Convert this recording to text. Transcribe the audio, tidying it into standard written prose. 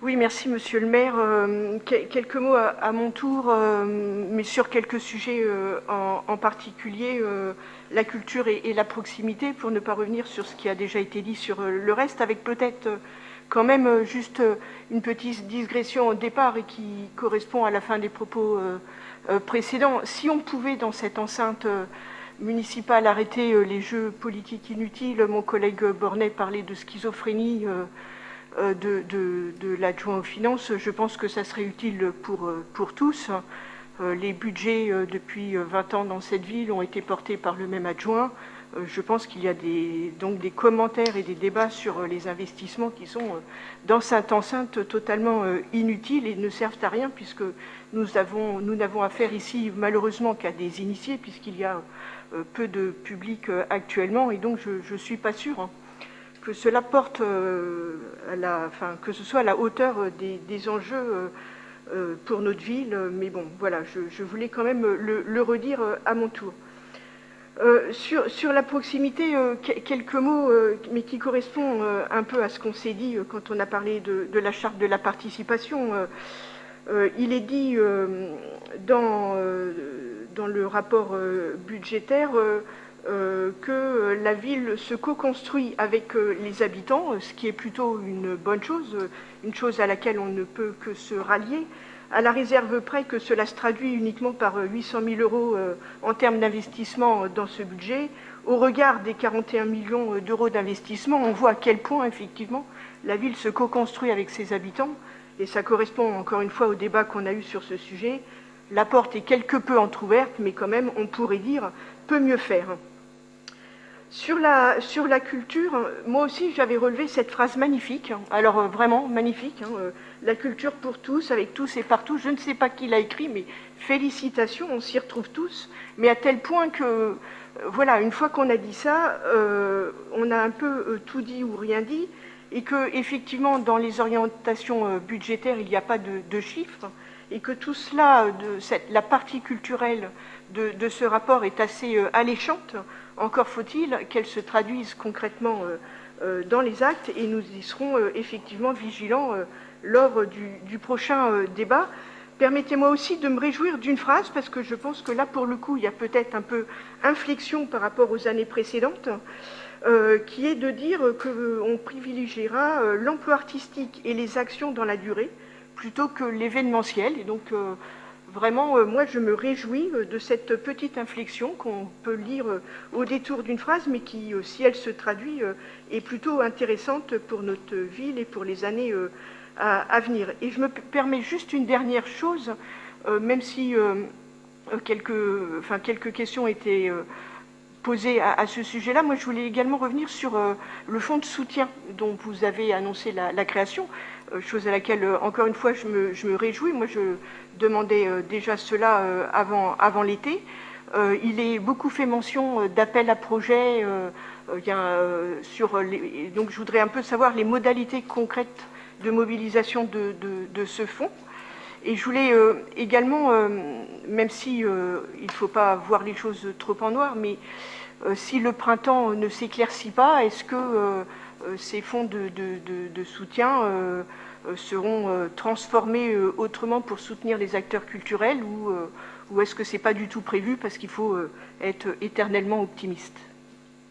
Oui, merci Monsieur le maire. Quelques mots à mon tour, mais sur quelques sujets en particulier, la culture et la proximité, pour ne pas revenir sur ce qui a déjà été dit sur le reste, avec peut-être quand même juste une petite digression au départ et qui correspond à la fin des propos précédents. Si on pouvait, dans cette enceinte municipale, arrêter les jeux politiques inutiles, mon collègue Bornet parlait de schizophrénie de l'adjoint aux finances, je pense que ça serait utile pour tous. Les budgets depuis 20 ans dans cette ville ont été portés par le même adjoint. Je pense qu'il y a donc des commentaires et des débats sur les investissements qui sont dans cette enceinte totalement inutiles et ne servent à rien, puisque nous n'avons affaire ici malheureusement qu'à des initiés, puisqu'il y a peu de public actuellement, et donc je ne suis pas sûre que cela porte que ce soit à la hauteur des enjeux pour notre ville, mais bon, voilà, je voulais quand même le redire à mon tour. Sur la proximité, quelques mots, mais qui correspondent un peu à ce qu'on s'est dit quand on a parlé de la charte de la participation. Il est dit dans le rapport budgétaire que la ville se co-construit avec les habitants, ce qui est plutôt une bonne chose, une chose à laquelle on ne peut que se rallier, à la réserve près que cela se traduit uniquement par 800 000 euros en termes d'investissement dans ce budget. Au regard des 41 millions d'euros d'investissement, on voit à quel point, effectivement, la ville se co-construit avec ses habitants, et ça correspond encore une fois au débat qu'on a eu sur ce sujet. La porte est quelque peu entrouverte, mais quand même, on pourrait dire, peut mieux faire. Sur la culture, moi aussi j'avais relevé cette phrase magnifique, alors vraiment magnifique, la culture pour tous, avec tous et partout. Je ne sais pas qui l'a écrit, mais félicitations, on s'y retrouve tous, mais à tel point que, voilà, une fois qu'on a dit ça, on a un peu tout dit ou rien dit, et que effectivement dans les orientations budgétaires il n'y a pas de chiffres, et que tout cela, la partie culturelle de ce rapport est assez alléchante. Encore faut-il qu'elle se traduise concrètement dans les actes, et nous y serons effectivement vigilants lors du prochain débat. Permettez-moi aussi de me réjouir d'une phrase, parce que je pense que là, pour le coup, il y a peut-être un peu inflexion par rapport aux années précédentes, qui est de dire qu'on privilégiera l'emploi artistique et les actions dans la durée, plutôt que l'événementiel. Et donc, vraiment, moi, je me réjouis de cette petite inflexion qu'on peut lire au détour d'une phrase, mais qui, si elle se traduit, est plutôt intéressante pour notre ville et pour les années à venir. Et je me permets juste une dernière chose, même si quelques questions étaient posées à ce sujet-là. Moi, je voulais également revenir sur le fonds de soutien dont vous avez annoncé la création, chose à laquelle, encore une fois, je me réjouis. Moi, je demandais déjà cela avant l'été. Il est beaucoup fait mention d'appels à projets. Donc, je voudrais un peu savoir les modalités concrètes de mobilisation de ce fonds. Et je voulais également, même si il ne faut pas voir les choses trop en noir, mais si le printemps ne s'éclaircit pas, est-ce que ces fonds de soutien seront transformés autrement pour soutenir les acteurs culturels, ou est-ce que ce n'est pas du tout prévu parce qu'il faut être éternellement optimiste ?